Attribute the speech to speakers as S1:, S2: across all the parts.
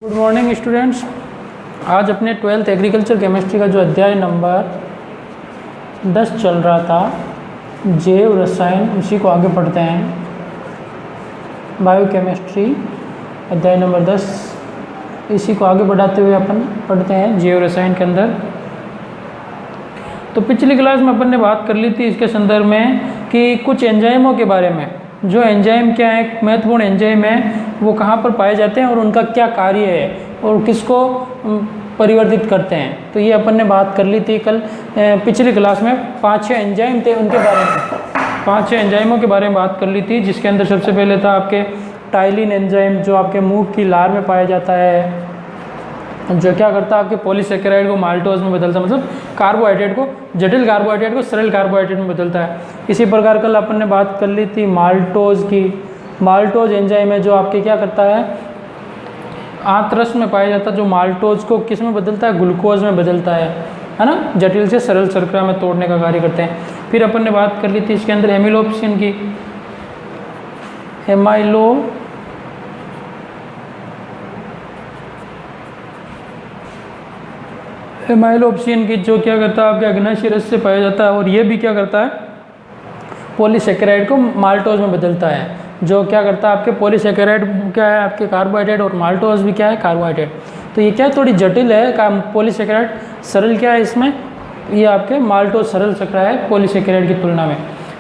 S1: Good morning students. आज अपने 12th agriculture chemistry का जो अध्याय नंबर 10 चल रहा था, जैव रसायन, उसी को आगे पढ़ते हैं। बायोकेमिस्ट्री अध्याय नंबर 10, इसी को आगे बढ़ाते हुए अपन पढ़ते हैं जैव रसायन के अंदर। तो पिछली क्लास में अपन ने बात कर ली थी इसके संदर्भ में कि कुछ एंजाइमों के बारे में, जो एंजाइम क्या है, महत्वपूर्ण एंजाइम है, वो कहाँ पर पाए जाते हैं और उनका क्या कार्य है और किसको परिवर्तित करते हैं। तो ये अपन ने बात कर ली थी कल पिछली क्लास में। 5-6 एंजाइम थे, उनके बारे में 5-6 एंजाइमों के बारे में बात कर ली थी, जिसके अंदर सबसे पहले था आपके टाइलिन एंजाइम, जो आपके मुंह की लार में पाया जाता है, जो क्या करता है आपके पॉलीसेकेराइड को माल्टोज में बदलता है, मतलब कार्बोहाइड्रेट को, जटिल कार्बोहाइड्रेट को सरल कार्बोहाइड्रेट में बदलता है। इसी प्रकार कल अपन ने बात कर ली थी माल्टोज की। माल्टोज एंजाइम है जो आपके क्या करता है, आंतरस में पाया जाता है, जो माल्टोज को किस में बदलता है, ग्लूकोज में बदलता है ना, जटिल से सरल शर्करा में तोड़ने का कार्य करते हैं। फिर अपन ने बात कर ली थी इसके अंदर एमिलोप्सिन की। एमाइलोप्सिन की, जो क्या करता है आपके अग्नाशय रस से पाया जाता है, और ये भी क्या करता है, पॉलीसेकेराइड को माल्टोज में बदलता है। जो क्या करता है आपके पॉलीसेकेराइड क्या है आपके कार्बोहाइड्रेट, और माल्टोज भी क्या है कार्बोहाइड्रेट। तो ये क्या थोड़ी जटिल है, पॉलीसेकेराइड सरल क्या है इसमें, ये आपके माल्टोज सरल शर्करा है पॉलीसेकेराइड की तुलना में।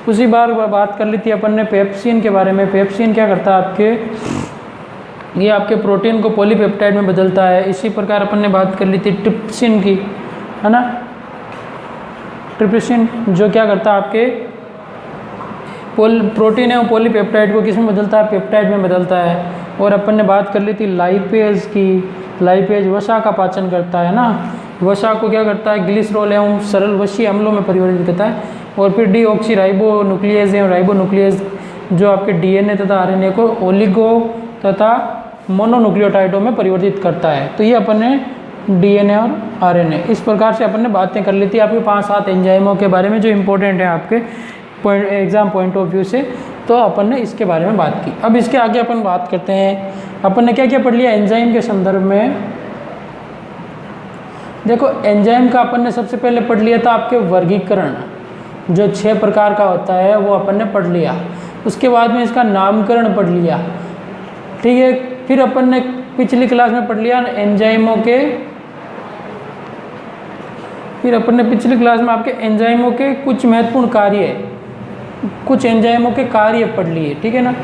S1: उसी बार बात कर ली थी अपन ने पेप्सिन के बारे में। पेप्सिन क्या करता है आपके, ये आपके प्रोटीन को पॉलीपेप्टाइड में बदलता है। इसी प्रकार अपन ने बात कर ली थी ट्रिप्सिन की, है ना। ट्रिप्सिन जो क्या करता है आपके प्रोटीन है वो पॉलीपेप्टाइड को किस में बदलता है, पेप्टाइड में बदलता है। और अपन ने बात कर ली थी लाइपेज की। लाइपेज वसा का पाचन करता है ना, वसा को क्या करता है, ग्लिसरॉल एवं सरल वशीय अम्लों में परिवर्तित करता है। और फिर डीऑक्सी राइबो न्यूक्लियस एवं राइबो न्यूक्लियस जो आपके डीएनए तथा आरएनए को ओलिगो तथा मोनोन्यूक्लियोटाइडों में परिवर्तित करता है। तो ये अपन ने डीएनए और आरएनए, इस प्रकार से अपन ने बातें कर ली थी आपके 5-7 एंजाइमों के बारे में, जो इंपॉर्टेंट है आपके एग्जाम पॉइंट ऑफ व्यू से। तो अपन ने इसके बारे में बात की। अब इसके आगे अपन बात करते हैं, अपन ने क्या क्या पढ़ लिया एंजाइम के संदर्भ में। देखो एंजाइम का अपन ने सबसे पहले पढ़ लिया था आपके वर्गीकरण, जो 6 प्रकार का होता है वो अपन ने पढ़ लिया। उसके बाद में इसका नामकरण पढ़ लिया, ठीक है। फिर अपन ने पिछली क्लास में पढ़ लिया एंजाइमों के, फिर अपन ने पिछली क्लास में आपके एंजाइमों के कुछ महत्वपूर्ण कार्य, कुछ एंजाइमों के कार्य पढ़ लिए, ठीक है ना।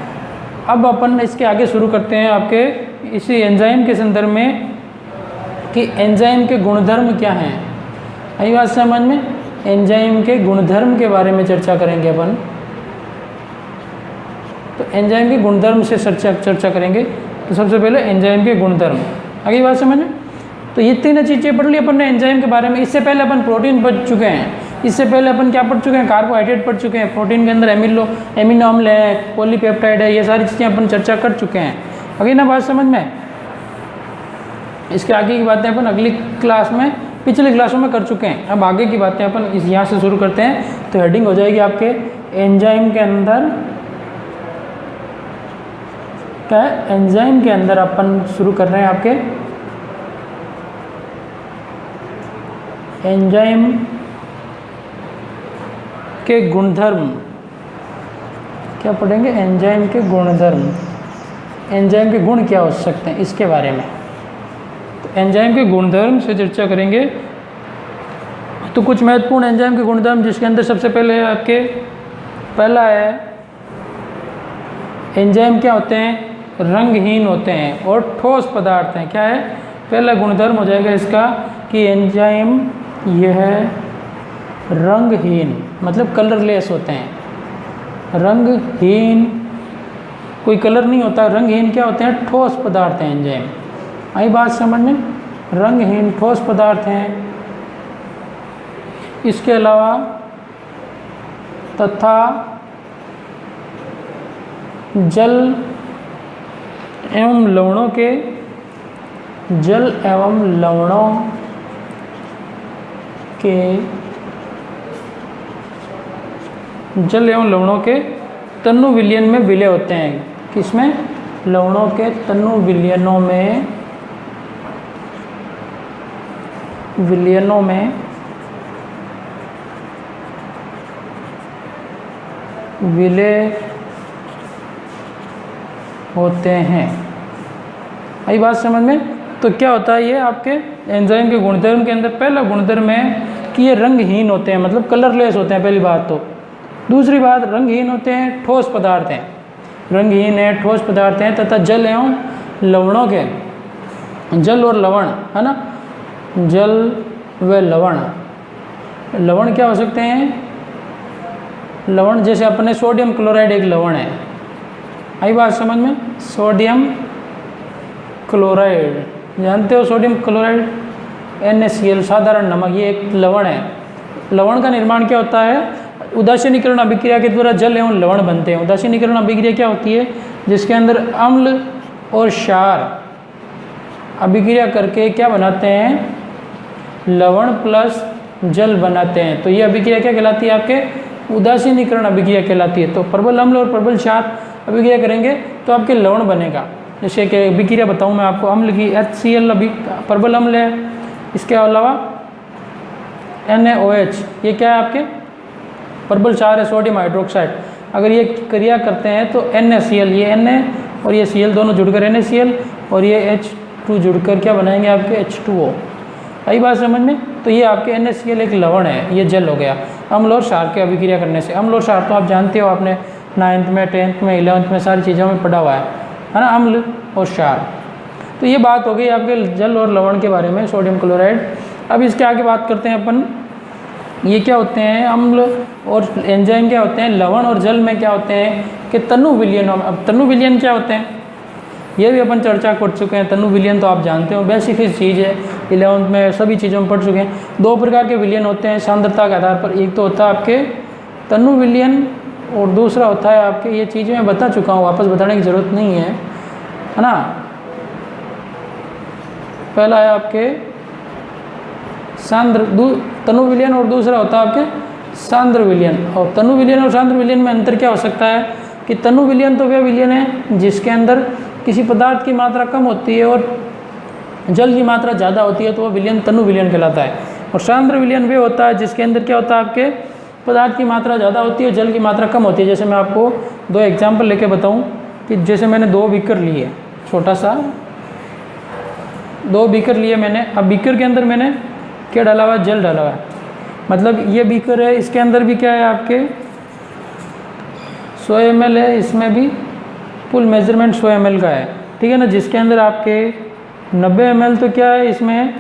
S1: अब अपन इसके आगे शुरू करते हैं आपके इसी एंजाइम के संदर्भ में कि एंजाइम के गुणधर्म क्या हैं। आई बात समझ में, एंजाइम के गुणधर्म के बारे में चर्चा करेंगे अपन। तो एंजाइम के गुणधर्म से चर्चा करेंगे। तो सबसे पहले एंजाइम के गुणधर्म, आगे बात समझ में। तो ये 3 चीज़ें पढ़ ली अपन ने एंजाइम के बारे में। इससे पहले अपन प्रोटीन पढ़ चुके हैं, इससे पहले अपन क्या पढ़ चुके हैं, कार्बोहाइड्रेट पढ़ चुके हैं। प्रोटीन के अंदर एमिनो अम्ल है, पॉलीपेप्टाइड है, ये सारी चीज़ें अपन चर्चा कर चुके हैं। अभी ना बात समझ में। इसके आगे की बातें अपन अगली क्लास में, पिछली क्लासों में कर चुके हैं। अब आगे की बातें अपन इस यहाँ से शुरू करते हैं। तो हेडिंग हो जाएगी आपके एंजाइम के अंदर क्या है, एंजाइम के अंदर अपन शुरू कर रहे हैं आपके एंजाइम के गुणधर्म। क्या पढ़ेंगे, एंजाइम के गुणधर्म, एंजाइम के गुण क्या हो सकते हैं इसके बारे में। तो एंजाइम के गुणधर्म से चर्चा करेंगे। तो कुछ महत्वपूर्ण एंजाइम के गुणधर्म, जिसके अंदर सबसे पहले आपके पहला है, एंजाइम क्या होते हैं, रंगहीन होते हैं और ठोस पदार्थ हैं। क्या है, पहला गुणधर्म हो जाएगा इसका कि एंजाइम यह रंगहीन, मतलब कलरलेस होते हैं। रंगहीन, कोई कलर नहीं होता, रंगहीन क्या होते हैं, ठोस पदार्थ हैं एंजाइम। आई बात समझ में, रंगहीन ठोस पदार्थ हैं। इसके अलावा तथा जल एवं लवणों के, जल एवं लवणों के, जल एवं लवणों के तनु विलयन में विलय होते हैं। किसमें, लवणों के तनु विलयनों में विलयनों में विलय होते हैं। आई बात समझ में? तो क्या होता है, ये आपके एंजाइम के गुणधर्म के अंदर पहला गुणधर्म है कि ये रंगहीन होते हैं, मतलब कलरलेस होते हैं, पहली बात तो। दूसरी बात, रंगहीन होते हैं, ठोस पदार्थ हैं, रंगहीन है, ठोस पदार्थ हैं, तथा जल एवं लवणों के, जल और लवण, है ना, जल व लवण। लवण क्या हो सकते हैं? लवण जैसे अपने सोडियम क्लोराइड एक लवण है। आई बात समझ में? सोडियम क्लोराइड, जानते हो सोडियम क्लोराइड, NaCl, साधारण नमक, ये एक लवण है। लवण का निर्माण क्या होता है? उदासीनीकरण अभिक्रिया के द्वारा जल एवं लवण बनते हैं। उदासीनीकरण अभिक्रिया क्या होती है? जिसके अंदर अम्ल और क्षार अभिक्रिया करके क्या बनाते हैं? लवण प्लस जल बनाते हैं। तो ये अभिक्रिया क्या कहलाती है? आपके उदासीनीकरण अभिक्रिया कहलाती है। तो प्रबल अम्ल और प्रबल क्षार अभिक्रिया करेंगे तो आपके लवण बनेगा। जैसे कि अभिक्रिया बताऊं मैं आपको, अम्ल की HCl अभी प्रबल अम्ल है, इसके अलावा NaOH, ये क्या है आपके? प्रबल क्षार है, सोडियम हाइड्रोक्साइड। अगर ये क्रिया करते हैं तो NaCl, ये Na और ये Cl दोनों जुड़कर NaCl और ये H2 जुड़कर क्या बनाएंगे? आपके H2O। आई बात समझ में? तो ये आपके NaCl एक लवण है, ये जल हो गया अम्ल और क्षार के अभिक्रिया करने से। अम्ल और क्षार तो आप जानते हो, आपने 9th में, 10th में, 11th में सारी चीज़ों में पढ़ा हुआ है ना, अम्ल और क्षार। तो ये बात हो गई आपके जल और लवण के बारे में, सोडियम क्लोराइड। अब इसके आगे बात करते हैं अपन, ये क्या होते हैं? अम्ल और एंजाइम क्या होते हैं? लवण और जल में क्या होते हैं कि तनु विलयन। अब तनु विलयन क्या होते हैं, ये भी अपन चर्चा कर चुके हैं। तनु विलयन तो आप जानते हो, बेसिक चीज़ है, 11th में सभी चीज़ों में पढ़ चुके हैं। दो प्रकार के विलयन होते हैं सांद्रता के आधार पर। एक तो होता है आपके तनु विलयन और दूसरा होता है आपके, ये चीज़ें मैं बता चुका हूँ, वापस बताने की ज़रूरत नहीं है ना। पहला है आपके तनु विलयन और दूसरा होता है आपके सांद्र विलयन। और तनु विलयन और सांद्र विलयन में अंतर क्या हो सकता है कि तनु विलयन तो वह विलयन है जिसके अंदर किसी पदार्थ की मात्रा कम होती है और जल की मात्रा ज़्यादा होती है, तो वह विलयन तनु विलयन कहलाता है। और सांद्र विलयन वे होता है जिसके अंदर क्या होता है? आपके पदार्थ की मात्रा ज़्यादा होती है और जल की मात्रा कम होती है। जैसे मैं आपको दो एग्जाम्पल लेके बताऊँ कि जैसे मैंने 2 बीकर लिए, छोटा सा 2 बीकर लिए मैंने। अब बीकर के अंदर मैंने क्या डाला हुआ है? जल डाला हुआ है। मतलब ये बीकर है, इसके अंदर भी क्या है? आपके 100 ml है, इसमें भी फुल मेजरमेंट 100 ml का है, ठीक है ना। जिसके अंदर आपके 90 ml तो क्या है? इसमें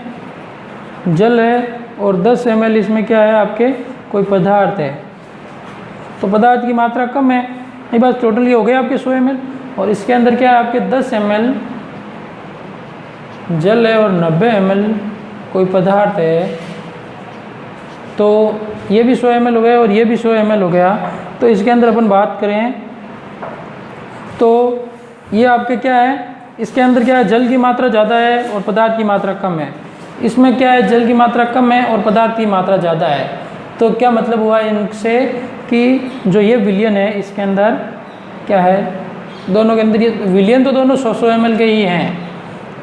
S1: जल है और 10 ml इसमें क्या है? आपके कोई पदार्थ है। तो पदार्थ की मात्रा कम है। ये बात टोटल ये हो गया आपके 100 ml, और इसके अंदर क्या है? आपके 10 ml जल है और 90 ml कोई पदार्थ है। तो ये भी 100 ml हो गया और ये भी 100 ml हो गया। तो इसके अंदर अपन बात करें तो ये आपके क्या है? इसके अंदर क्या है? जल की मात्रा ज़्यादा है और पदार्थ की मात्रा कम है। इसमें क्या है? जल की मात्रा कम है और पदार्थ की मात्रा ज़्यादा है। तो क्या मतलब हुआ इनसे कि जो ये विलयन है इसके अंदर क्या है? दोनों के अंदर ये विलयन तो दोनों 100 ml के ही हैं,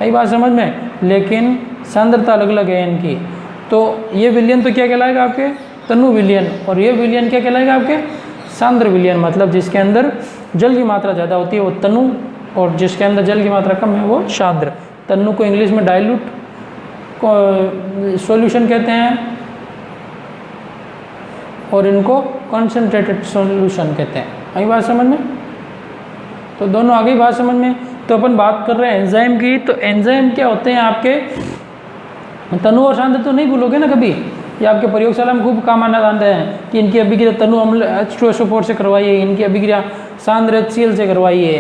S1: यही बात समझ में, लेकिन सांद्रता अलग अलग है इनकी। तो ये विलयन तो क्या कहलाएगा? आपके तनु विलयन, और ये विलयन क्या कहलाएगा? आपके सांद्र विलयन। मतलब जिसके अंदर जल की मात्रा ज़्यादा होती है वो तनु, और जिसके अंदर जल की मात्रा कम है वो सांद्र। तनु को इंग्लिश में डाइल्यूट सॉल्यूशन कहते हैं और इनको कॉन्सेंट्रेटेड सॉल्यूशन कहते हैं। आई बात समझ में? तो दोनों आगे बात समझ में। तो अपन बात कर रहे हैं एंजाइम की। तो एंजाइम क्या होते हैं? आपके तनु और सांद्र तो नहीं भूलोगे ना कभी, ये आपके प्रयोगशाला में खूब काम आना जानते हैं कि इनकी अभिक्रिया तनु अम्ल H2SO4 से करवाइए, इनकी अभिक्रिया सांद्र HCl से करवाइए,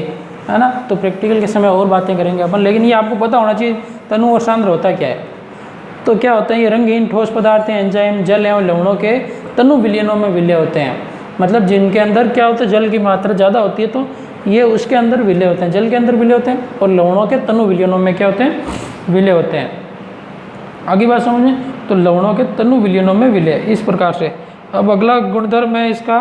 S1: है ना। तो प्रैक्टिकल के समय और बातें करेंगे अपन, लेकिन ये आपको पता होना चाहिए तनु और सांद्र होता क्या है। तो क्या होता है? ये रंगहीन ठोस पदार्थ हैं एंजाइम, जल एवं लवणों के तनु विलयनों में विलय होते हैं। मतलब जिनके अंदर क्या होता है? जल की मात्रा ज़्यादा होती है तो ये उसके अंदर विलय होते हैं, जल के अंदर विलय होते हैं, और लवणों के तनु विलयनों में क्या होते हैं? विलय होते हैं। आगे बात समझें तो लवणों के तनु विलयनों में विलय इस प्रकार से। अब अगला गुणधर्म है इसका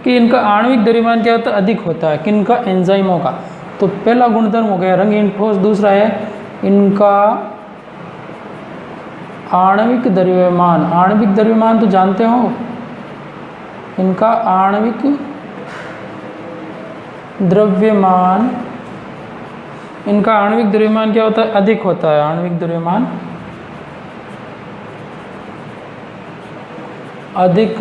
S1: कि इनका आणविक द्रव्यमान क्या होता है? अधिक होता है। किनका? एंजाइमों का। तो पहला गुणधर्म हो गया रंगहीन ठोस, दूसरा है इनका आणविक द्रव्यमान, आणविक द्रव्यमान तो जानते हो, इनका आणविक द्रव्यमान, इनका आणविक द्रव्यमान क्या होता है? अधिक होता है। आणविक द्रव्यमान अधिक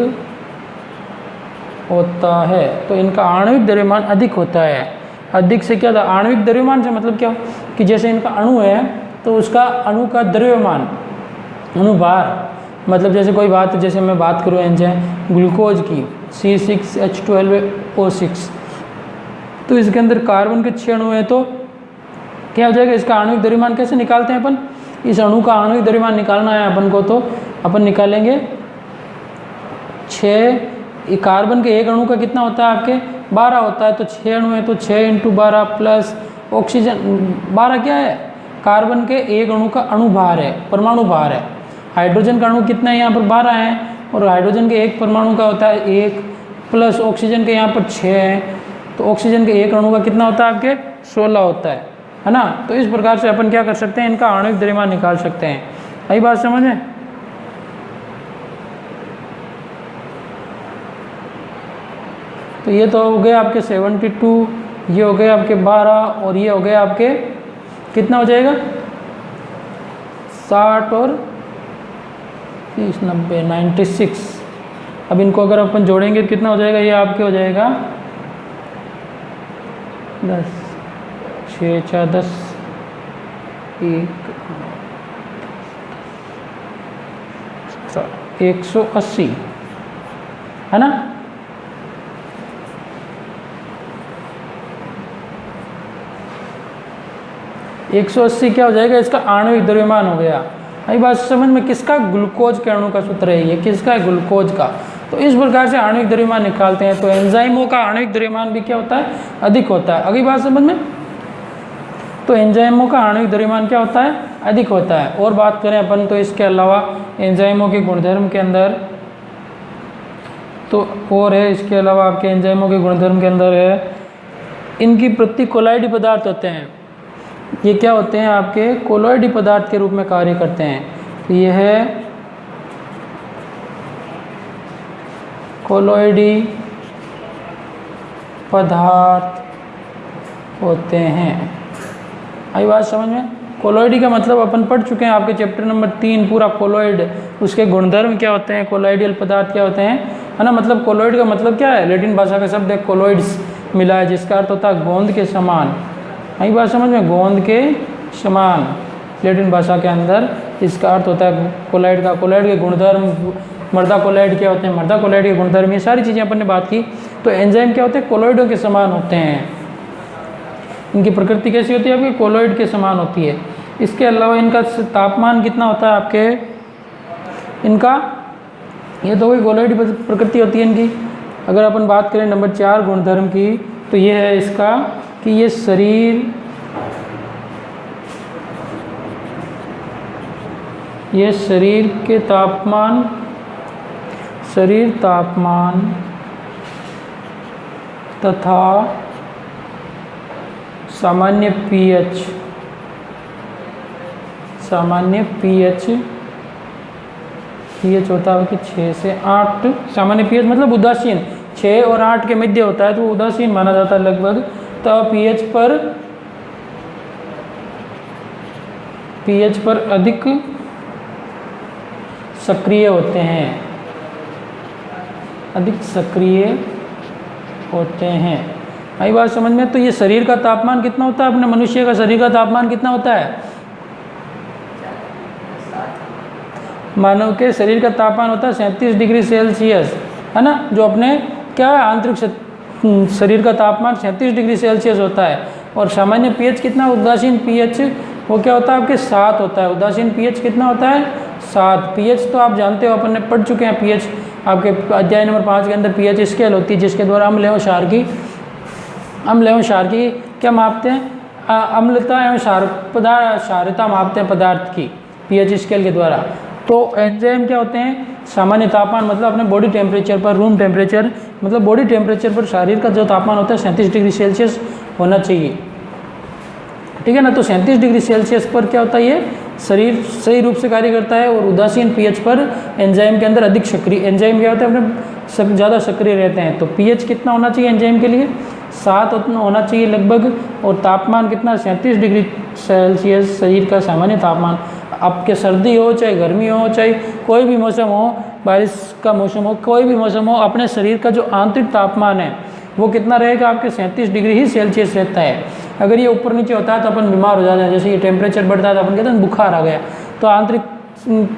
S1: होता है, तो इनका आणविक द्रव्यमान अधिक होता है। अधिक से क्या था? आणविक द्रव्यमान से मतलब क्या कि जैसे इनका अणु है तो उसका अणु का द्रव्यमान, अणुभार, मतलब जैसे कोई बात, जैसे मैं बात करूँ एंजाइम ग्लूकोज की C6H12O6, तो इसके अंदर कार्बन के 6 अणु हैं, तो क्या हो जाएगा? इसका आणविक द्रव्यमान कैसे निकालते हैं अपन? इस अणु का आणविक द्रव्यमान निकालना है अपन को, तो अपन निकालेंगे 6, कार्बन के एक अणु का कितना होता है आपके? 12 होता है, तो 6 अणु है तो 6 × 12 प्लस ऑक्सीजन 12 क्या है? कार्बन के एक अणु का अणु भार है, परमाणु भार है। हाइड्रोजन का अणु कितना है? यहाँ पर 12 है, और हाइड्रोजन के एक परमाणु का होता है 1 प्लस ऑक्सीजन के यहाँ पर 6 है, तो ऑक्सीजन के एक अणु का कितना होता है आपके? 16 होता है ना। तो इस प्रकार से अपन क्या कर सकते हैं? इनका आणविक द्रव्यमान निकाल सकते हैं। आई बात समझ में? तो ये तो हो गए आपके 72, ये हो गए आपके 12, और ये हो गए आपके कितना हो जाएगा? 60 और 30, 90, 96। अब इनको अगर अपन जोड़ेंगे तो कितना हो जाएगा? ये आपके हो जाएगा 10, 6 4 10, 180 है ना। एक 180 क्या हो जाएगा? इसका आणविक द्रव्यमान हो गया। आई बात समझ में? किसका? ग्लूकोज के अणु का सूत्र है ये। किसका है? ग्लूकोज का। तो इस प्रकार से आणविक द्रव्यमान निकालते हैं। तो एंजाइमों का आणविक द्रव्यमान भी क्या होता है? अधिक होता है। अगली बात समझ में? तो एंजाइमों का आणविक द्रव्यमान क्या होता है? अधिक होता है। और बात करें अपन तो इसके अलावा एंजाइमों के गुणधर्म के अंदर, तो और है इसके अलावा आपके एंजाइमों के गुणधर्म के अंदर है, इनकी प्रति कोलाइडी पदार्थ होते हैं। ये क्या होते हैं? आपके कोलॉइडी पदार्थ के रूप में कार्य करते हैं। तो ये है कोलॉइडी पदार्थ होते हैं। आई बात समझ में? कोलॉइडी का मतलब अपन पढ़ चुके हैं आपके चैप्टर नंबर 3 पूरा कोलॉइड, उसके गुणधर्म क्या होते हैं, कोलॉइडियल पदार्थ क्या होते हैं, है ना। मतलब कोलॉइड का मतलब क्या है? लैटिन भाषा का शब्द है कोलॉइड्स मिला है, जिसका अर्थ होता है गोंद के समान। आई बात समझ में? गोंद के समान लैटिन भाषा के अंदर इसका अर्थ होता है कोलॉइड का। कोलॉइड के गुणधर्म, मर्दा कोलॉइड क्या होते हैं, मर्दा कोलॉइड के गुणधर्म, ये सारी चीज़ें अपन ने बात की। तो एंजाइम क्या होते हैं? कोलॉइडों के समान होते हैं। इनकी प्रकृति कैसी होती है आपकी? कोलॉइड के समान होती है। इसके अलावा इनका तापमान कितना होता है आपके? इनका ये तो वही कोलॉइड प्रकृति होती है इनकी। अगर अपन बात करें नंबर 4 गुणधर्म की, तो ये है इसका कि ये शरीर के तापमान, शरीर तापमान तथा सामान्य पीएच, सामान्य पीएच होता है कि 6 से 8, सामान्य पीएच मतलब उदासीन, 6 और 8 के मध्य होता है, तो उदासीन माना जाता है लगभग। तो पीएच पर अधिक सक्रिय होते हैं, अधिक सक्रिय होते हैं। आई बात समझ में? तो ये शरीर का तापमान कितना होता है? अपने मनुष्य का शरीर का तापमान कितना होता है? मानव के शरीर का तापमान होता है 37 डिग्री सेल्सियस, है ना। जो अपने क्या है? आंतरिक शरीर का तापमान 37 डिग्री सेल्सियस होता है। और सामान्य पीएच कितना? उदासीन पीएच वो क्या होता है आपके? 7 होता है। उदासीन पीएच कितना होता है? 7। पीएच तो आप जानते हो, अपन ने पढ़ चुके हैं पीएच आपके अध्याय नंबर 5 के अंदर। पीएच स्केल होती है जिसके द्वारा अम्ल एवं क्षार की क्या मापते हैं? अम्लता एवं क्षारता मापते हैं पदार्थ की पीएच स्केल के द्वारा। तो एंजाइम क्या होते हैं? सामान्य तापमान मतलब अपने बॉडी टेम्परेचर पर, रूम टेम्परेचर मतलब बॉडी टेम्परेचर पर शरीर का जो तापमान होता है 37 डिग्री सेल्सियस होना चाहिए, ठीक है ना। तो 37 डिग्री सेल्सियस पर क्या होता है? ये शरीर सही रूप से कार्य करता है, और उदासीन पीएच पर एंजाइम के अंदर अधिक सक्रिय, एंजाइम क्या होता है अपने ज़्यादा सक्रिय रहते हैं। तो पीएच कितना होना चाहिए एंजाइम के लिए? 7 होना चाहिए लगभग, और तापमान कितना? 37 डिग्री सेल्सियस शरीर का सामान्य तापमान। आपके सर्दी हो चाहे गर्मी हो चाहे कोई भी मौसम हो, बारिश का मौसम हो, कोई भी मौसम हो, अपने शरीर का जो आंतरिक तापमान है वो कितना रहेगा? आपके 37 डिग्री ही सेल्सियस रहता है। अगर ये ऊपर नीचे होता है तो अपन बीमार हो जाते हैं। जैसे ये टेम्परेचर बढ़ता है तो अपन कहते हैं बुखार आ गया। तो आंतरिक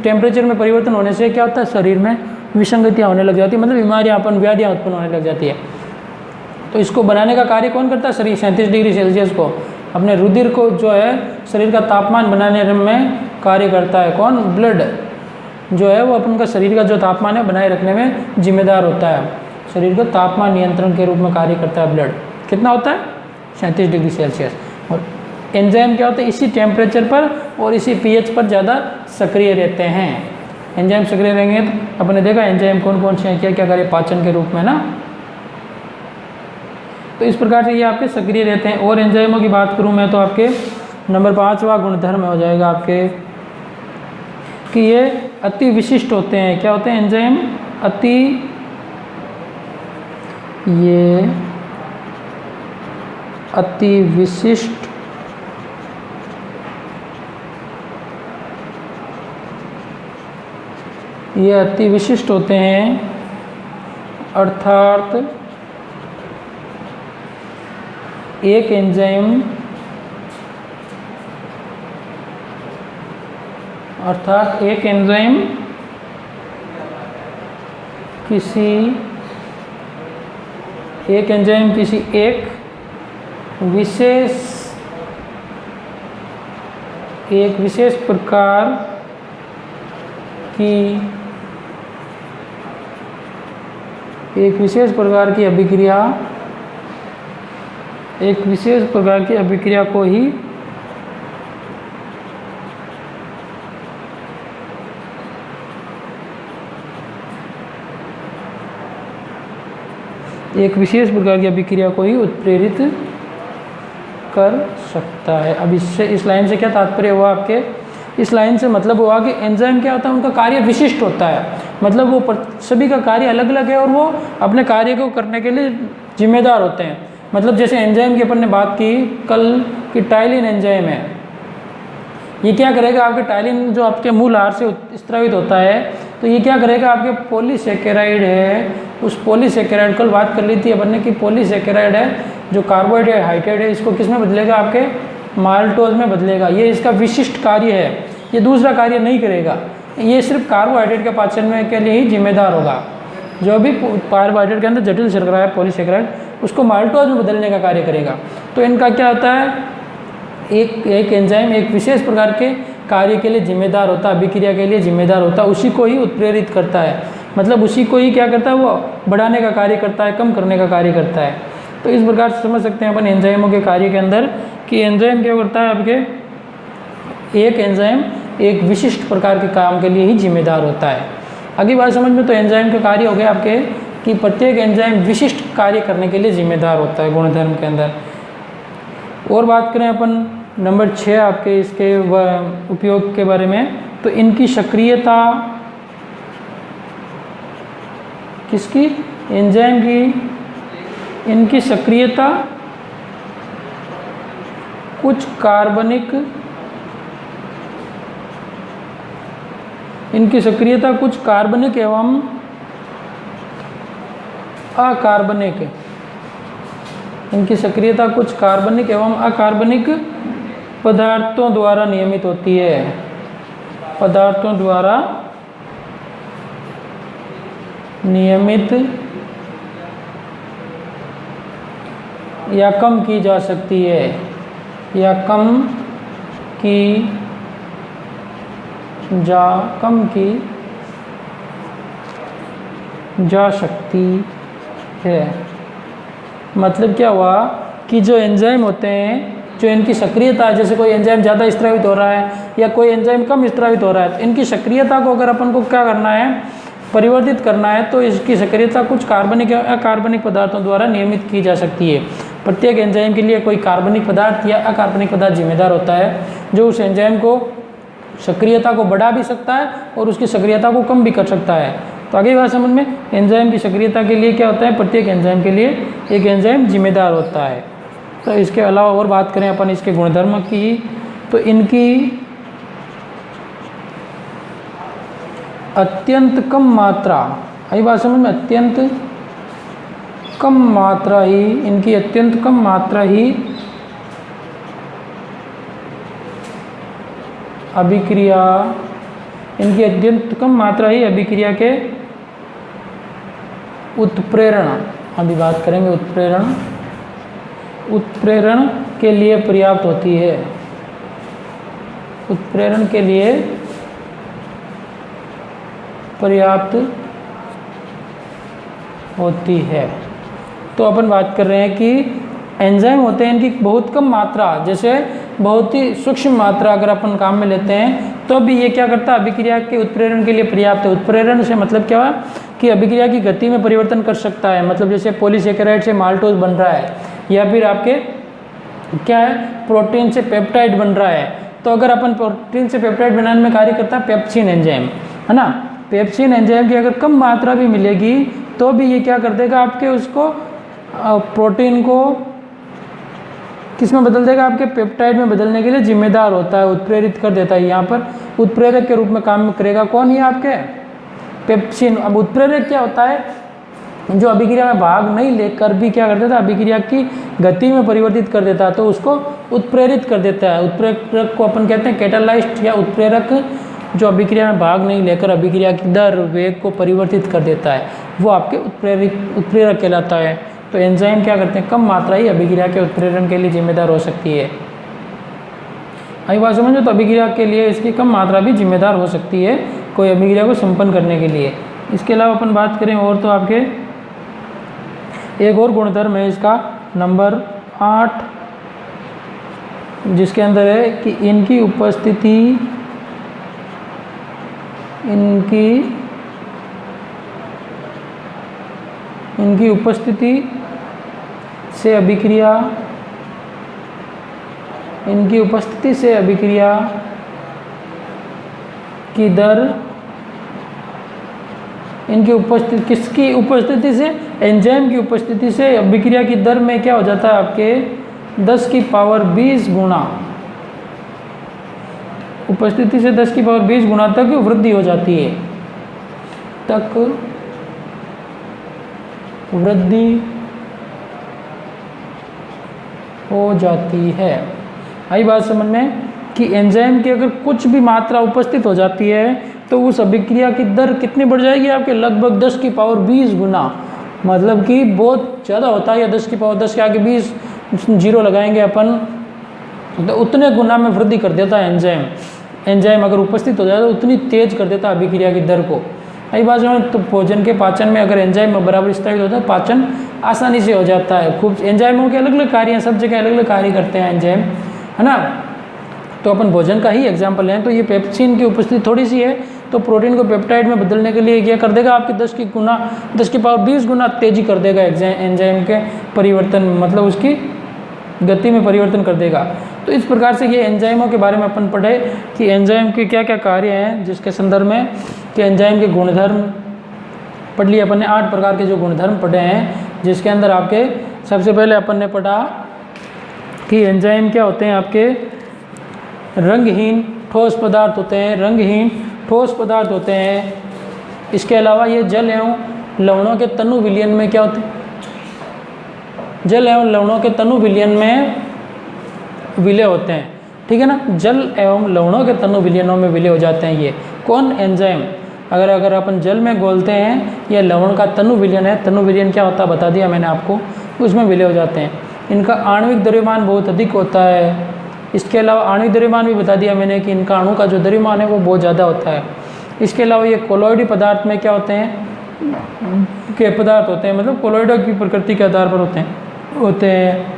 S1: टेम्परेचर में परिवर्तन होने से क्या होता है? शरीर में विसंगतियाँ होने लग जाती है, मतलब बीमारियाँ, अपन व्याधियाँ उत्पन्न होने लग जाती है। तो इसको बनाने का कार्य कौन करता है? शरीर 37 डिग्री सेल्सियस को, अपने रुधिर को जो है शरीर का तापमान बनाने में कार्य करता है। कौन? ब्लड जो है वो अपन का शरीर का जो तापमान है बनाए रखने में जिम्मेदार होता है। शरीर का तापमान नियंत्रण के रूप में कार्य करता है ब्लड। कितना होता है? 37 डिग्री सेल्सियस। और एंजाइम क्या होता है? इसी टेम्परेचर पर और इसी पीएच पर ज़्यादा सक्रिय रहते हैं। एंजाइम सक्रिय रहेंगे तो अपने देखा एंजाइम कौन कौन से हैं, क्या क्या कार्य पाचन के रूप में ना। तो इस प्रकार से ये आपके सक्रिय रहते हैं। और एंजाइमों की बात करूँ मैं तो आपके नंबर 5वां गुणधर्म हो जाएगा आपके कि ये अति विशिष्ट होते हैं। क्या होते हैं एंजाइम? अति विशिष्ट ये अति विशिष्ट होते हैं, अर्थात एक एंजाइम किसी एक विशेष प्रकार की अभिक्रिया को ही उत्प्रेरित कर सकता है। अब इस लाइन से क्या तात्पर्य हुआ आपके? इस लाइन से मतलब हुआ कि एंजाइम क्या होता है? उनका कार्य विशिष्ट होता है, मतलब वो सभी का कार्य अलग अलग है और वो अपने कार्य को करने के लिए जिम्मेदार होते हैं। मतलब जैसे एंजाइम की अपन ने बात की कल कि टाइलिन एंजाइम है, ये क्या करेगा? आपके टाइलिन जो आपके मूल आहार से स्रावित होता है, तो ये क्या करेगा? आपके पॉलीसेकेराइड है, उस पॉलीसेकेराइड कल बात कर ली थी अपन ने कि पॉलीसेकेराइड है जो कार्बोहाइड्रेट है, इसको किस में बदलेगा? आपके माल्टोज में बदलेगा। ये इसका विशिष्ट कार्य है, ये दूसरा कार्य नहीं करेगा। ये सिर्फ कार्बोहाइड्रेट के पाचन में के लिए ही जिम्मेदार होगा। जो भी कार्बोहाइड्रेट के अंदर जटिल शर्करा है पॉलीसेकेराइड, उसको माल्टोज में बदलने का कार्य करेगा। तो इनका क्या होता है? एक एंजाइम एक विशेष प्रकार के कार्य के लिए जिम्मेदार होता है, अभिक्रिया के लिए जिम्मेदार होता है, उसी को ही उत्प्रेरित करता है, मतलब उसी को ही क्या करता है? वो बढ़ाने का कार्य करता है, कम करने का कार्य करता है। तो इस प्रकार से समझ सकते हैं अपन एंजाइमों के कार्य के अंदर कि एंजाइम क्या करता है? आपके एक एंजाइम एक विशिष्ट प्रकार के काम के लिए ही जिम्मेदार होता है। अगली बात समझ में, तो एंजाइम के कार्य हो गए आपके कि प्रत्येक एंजाइम विशिष्ट कार्य करने के लिए जिम्मेदार होता है गुणधर्म के अंदर। और बात करें अपन नंबर 6 आपके इसके उपयोग के बारे में, तो इनकी सक्रियता किसकी? एंजाइम की। इनकी सक्रियता कुछ कार्बनिक एवं अकार्बनिक पदार्थों द्वारा नियमित होती है। पदार्थों द्वारा नियमित या कम की जा सकती है, या कम की जा सकती है। मतलब क्या हुआ कि जो एंजाइम होते हैं, जो इनकी सक्रियता है, जैसे कोई एंजाइम ज़्यादा स्रावित हो रहा है या कोई एंजाइम कम स्रावित हो रहा है, तो इनकी सक्रियता को अगर अपन को क्या करना है? परिवर्तित करना है, तो इसकी सक्रियता कुछ कार्बनिक या अकार्बनिक पदार्थों द्वारा नियमित की जा सकती है। प्रत्येक एंजाइम के लिए कोई कार्बनिक पदार्थ या अकार्बनिक पदार्थ जिम्मेदार होता है जो उस एंजाइम को सक्रियता को बढ़ा भी सकता है और उसकी सक्रियता को कम भी कर सकता है। तो आगे बात समझ में, एंजाइम की सक्रियता के लिए क्या होता है, प्रत्येक एंजाइम के लिए एक एंजाइम जिम्मेदार होता है। तो इसके अलावा और बात करें अपन इसके गुणधर्म की, तो इनकी अत्यंत कम मात्रा, आई बात समझ में, अत्यंत कम मात्रा ही, इनकी अत्यंत कम मात्रा ही अभिक्रिया, इनकी अत्यंत कम मात्रा ही अभिक्रिया के उत्प्रेरण, अभी बात करेंगे उत्प्रेरण के लिए पर्याप्त होती है, उत्प्रेरण के लिए पर्याप्त होती है। तो अपन बात कर रहे हैं कि एंजाइम होते हैं, इनकी बहुत कम मात्रा, जैसे बहुत ही सूक्ष्म मात्रा अगर अपन काम में लेते हैं तो भी ये क्या करता है, अभिक्रिया के उत्प्रेरण के लिए पर्याप्त है। उत्प्रेरण से मतलब क्या हुआ कि अभिक्रिया की गति में परिवर्तन कर सकता है, मतलब जैसे पॉलीसेकेराइड से माल्टोज बन रहा है या फिर आपके क्या है, प्रोटीन से पेप्टाइड बन रहा है। तो अगर अपन प्रोटीन से पेप्टाइड बनाने में कार्य करता है पेप्सिन एंजाइम, है ना, पेप्सिन एंजाइम की अगर कम मात्रा भी मिलेगी तो भी ये क्या कर देगा, आपके उसको प्रोटीन को किस में बदल देगा, आपके पेप्टाइड में बदलने के लिए जिम्मेदार होता है, उत्प्रेरित कर देता है। यहाँ पर उत्प्रेरक के रूप में काम करेगा कौन, ये आपके पेप्सिन। अब उत्प्रेरक क्या होता है, जो अभिक्रिया में भाग नहीं लेकर भी क्या कर देता है, अभिक्रिया की गति में परिवर्तित कर देता है, तो उसको उत्प्रेरित कर देता है। उत्प्रेरक को अपन कहते हैं कैटालाइस्ट, या उत्प्रेरक जो अभिक्रिया में भाग नहीं लेकर अभिक्रिया की दर वेग को परिवर्तित कर देता है, वो आपके उत्प्रेरक कहलाता है। तो एंजाइम क्या करते हैं, कम मात्रा ही अभिक्रिया के उत्प्रेरण के लिए जिम्मेदार हो सकती है। आई बात समझो, तो अभिक्रिया के लिए इसकी कम मात्रा भी जिम्मेदार हो सकती है कोई अभिक्रिया को संपन्न करने के लिए। इसके अलावा अपन बात करें और, तो आपके एक और गुणधर्म है इसका नंबर 8, जिसके अंदर है कि इनकी उपस्थिति, इनकी उपस्थिति से अभिक्रिया, इनकी उपस्थिति से अभिक्रिया की दर, इनकी उपस्थिति, किसकी उपस्थिति से, एंजाइम की उपस्थिति से अभिक्रिया की दर में क्या हो जाता है, आपके 10 की पावर 20 गुना, उपस्थिति से 10 की पावर 20 गुना तक वृद्धि हो जाती है, तक वृद्धि हो जाती है। आई बात समझ में कि एंजाइम की अगर कुछ भी मात्रा उपस्थित हो जाती है तो उस अभिक्रिया की दर कितनी बढ़ जाएगी, आपके लगभग 10 की पावर 20 गुना, मतलब कि बहुत ज़्यादा होता है। या 10 की पावर 10 के आगे 20 जीरो लगाएंगे अपन, तो उतने गुना में वृद्धि कर देता है एंजाइम। एंजाइम अगर उपस्थित हो जाए तो उतनी तेज कर देता है अभिक्रिया की दर को। आई बात समझ, तो भोजन के पाचन में अगर एंजाइम बराबर स्थापित होता है, पाचन आसानी से हो जाता है। खूब एंजाइमों के अलग अलग कार्य हैं, सब जगह अलग अलग कार्य करते हैं एंजाइम, है ना। तो अपन भोजन का ही एग्जाम्पल लें तो ये पेप्सिन की उपस्थिति थोड़ी सी है, तो प्रोटीन को पेप्टाइड में बदलने के लिए क्या कर देगा, आपके 10 की पावर 20 गुना तेजी कर देगा एंजाइम के परिवर्तन, मतलब उसकी गति में परिवर्तन कर देगा। तो इस प्रकार से ये एंजाइमों के बारे में अपन पढ़े कि एंजाइम के क्या क्या कार्य हैं, जिसके संदर्भ में कि एंजाइम के गुणधर्म पढ़ लिए अपन ने। 8 प्रकार के जो गुणधर्म पढ़े हैं, जिसके अंदर आपके सबसे पहले अपन ने पढ़ा कि एंजाइम क्या होते हैं, आपके रंगहीन ठोस पदार्थ होते हैं, रंगहीन ठोस पदार्थ होते हैं। इसके अलावा ये जल एवं लवणों के तनु विलयन में क्या होते हैं, जल एवं लवणों के तनु विलयन में विलय होते हैं, ठीक है ना। जल एवं लवणों के तनु विलयनों में विलय हो जाते हैं। ये कौन, एंजाइम। अगर अपन जल में घोलते हैं, या लवण का तनु विलयन है, तनु विलयन क्या होता है बता दिया मैंने आपको, उसमें विलय हो जाते हैं। इनका आणविक द्रव्यमान बहुत अधिक होता है। इसके अलावा आणविक द्रव्यमान भी बता दिया मैंने कि इनका अणु का जो द्रव्यमान है वो बहुत ज़्यादा होता है। इसके अलावा ये कोलॉइडी पदार्थ में क्या होते हैं, के पदार्थ होते हैं, मतलब कोलॉइडों की प्रकृति के आधार पर होते हैं।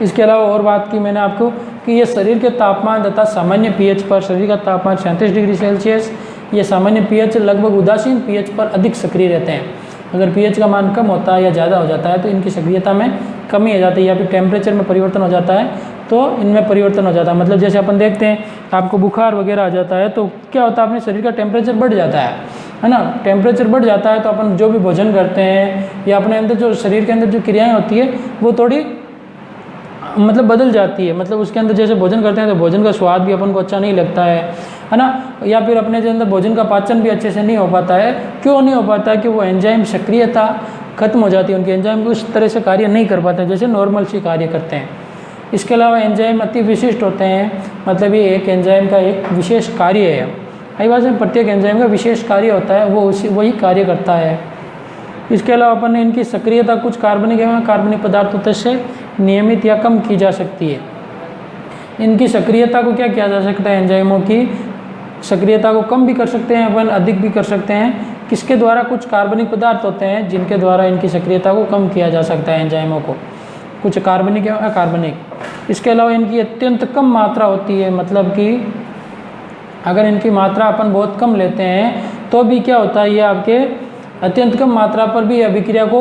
S1: इसके अलावा और बात की मैंने आपको कि ये शरीर के तापमान तथा सामान्य पीएच पर, शरीर का तापमान 37 डिग्री सेल्सियस, ये सामान्य पीएच लगभग उदासीन पीएच पर अधिक सक्रिय रहते हैं। अगर पीएच का मान कम होता है या ज़्यादा हो जाता है तो इनकी सक्रियता में कमी हो जाती है, या फिर टेम्परेचर में परिवर्तन हो जाता है तो इनमें परिवर्तन हो जाता है। मतलब जैसे अपन देखते हैं आपको बुखार वगैरह आ जाता है तो क्या होता है, अपने शरीर का टेम्परेचर बढ़ जाता है ना। टेम्परेचर बढ़ जाता है तो अपन जो भी भोजन करते हैं या अपने अंदर जो शरीर के अंदर जो क्रियाएं होती है वो थोड़ी मतलब बदल जाती है। मतलब उसके अंदर जैसे भोजन करते हैं तो भोजन का स्वाद भी अपन को अच्छा नहीं लगता है ना। या फिर अपने के अंदर भोजन का पाचन भी अच्छे से नहीं हो पाता है। क्यों नहीं हो पाता है? कि वो एंजाइम सक्रियता खत्म हो जाती है, उनके एंजाइम उस तरह से कार्य नहीं कर पाते जैसे नॉर्मल से कार्य करते हैं। इसके अलावा एंजाइम अति विशिष्ट होते हैं, मतलब ये एक एंजाइम का एक विशेष कार्य है। आई बात है, प्रत्येक एंजाइम का विशेष कार्य होता है, वो वही कार्य करता है। इसके अलावा अपन ने इनकी सक्रियता कुछ कार्बनिक पदार्थों से नियमित या कम की जा सकती है। इनकी सक्रियता को क्या किया जा सकता है? एंजाइमों की सक्रियता को कम भी कर सकते हैं अपन, अधिक भी कर सकते हैं। किसके द्वारा? कुछ कार्बनिक पदार्थ होते हैं जिनके द्वारा इनकी सक्रियता को कम किया जा सकता है एंजाइमों को, कुछ कार्बनिक या अकार्बनिक। इसके अलावा इनकी अत्यंत कम मात्रा होती है, मतलब कि अगर इनकी मात्रा अपन बहुत कम लेते हैं तो भी क्या होता है, ये आपके अत्यंत कम मात्रा पर भी अभिक्रिया को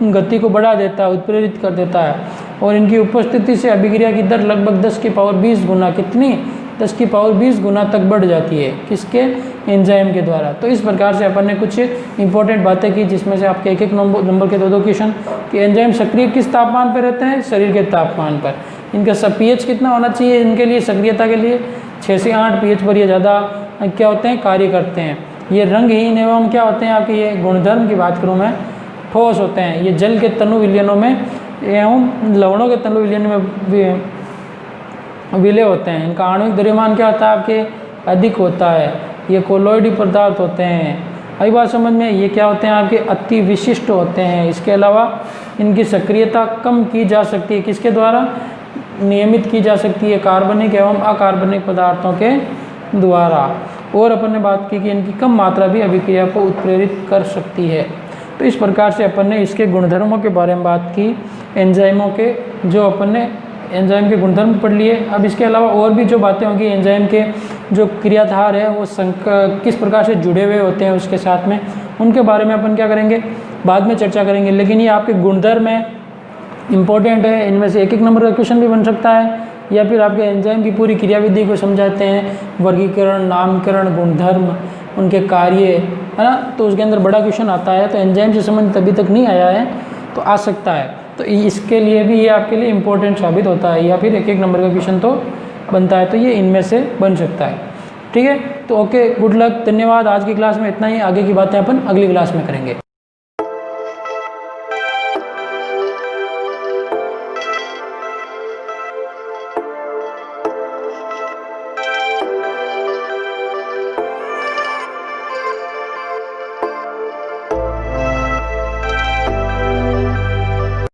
S1: गति को बढ़ा देता है, उत्प्रेरित कर देता है। और इनकी उपस्थिति से अभिक्रिया की दर लगभग 10 की पावर 20 गुना, कितनी? 10 की पावर 20 गुना तक बढ़ जाती है। किसके? एंजाइम के द्वारा। तो इस प्रकार से अपन ने कुछ इंपॉर्टेंट बातें की, जिसमें से आपके एक नंबर के दो क्वेश्चन कि एंजाइम सक्रिय किस तापमान पर रहते हैं? शरीर के तापमान पर। इनका सब pH कितना होना चाहिए इनके लिए? सक्रियता के लिए 6 से 8 pH पर ये ज़्यादा क्या होते हैं? कार्य करते हैं। ये रंगहीन एवं क्या होते हैं आपके? ये गुणधर्म की बात करूँ मैं, ठोस होते हैं। ये जल के तनु विलयनों में एवं लवणों के तनु विलयन में विलय होते हैं। इनका आणविक द्रव्यमान क्या होता है आपके? अधिक होता है। ये कोलोइडी पदार्थ होते हैं। आई बात समझ में? ये क्या होते हैं आपके? अति विशिष्ट होते हैं। इसके अलावा इनकी सक्रियता कम की जा सकती है, किसके द्वारा? नियमित की जा सकती है कार्बनिक एवं अकार्बनिक पदार्थों के द्वारा। और अपन ने बात की कि इनकी कम मात्रा भी अभिक्रिया को उत्प्रेरित कर सकती है। तो इस प्रकार से अपन ने इसके गुणधर्मों के बारे में बात की, एंजाइमों के, जो अपन ने एंजाइम के गुणधर्म पढ़ लिए। अब इसके अलावा और भी जो बातें होंगी, एंजाइम के जो क्रियाधार है वो किस प्रकार से जुड़े हुए होते हैं उसके साथ में, उनके बारे में अपन क्या करेंगे? बाद में चर्चा करेंगे। लेकिन ये आपके गुणधर्म है, इम्पोर्टेंट है। इनमें से एक नंबर का क्वेश्चन भी बन सकता है, या फिर आपके एंजाइम की पूरी क्रियाविधि को समझाते हैं, वर्गीकरण, नामकरण, गुणधर्म, उनके कार्य, है ना। तो उसके अंदर बड़ा क्वेश्चन आता है। तो एंजाइम से संबंधित अभी तक नहीं आया है तो आ सकता है। तो इसके लिए भी ये आपके लिए इम्पोर्टेंट साबित होता है, या फिर एक नंबर का क्वेश्चन तो बनता है। तो ये इनमें से बन सकता है। ठीक है, तो ओके, गुड लक, धन्यवाद। आज की क्लास में इतना ही, आगे की बातें अपन अगली क्लास में करेंगे।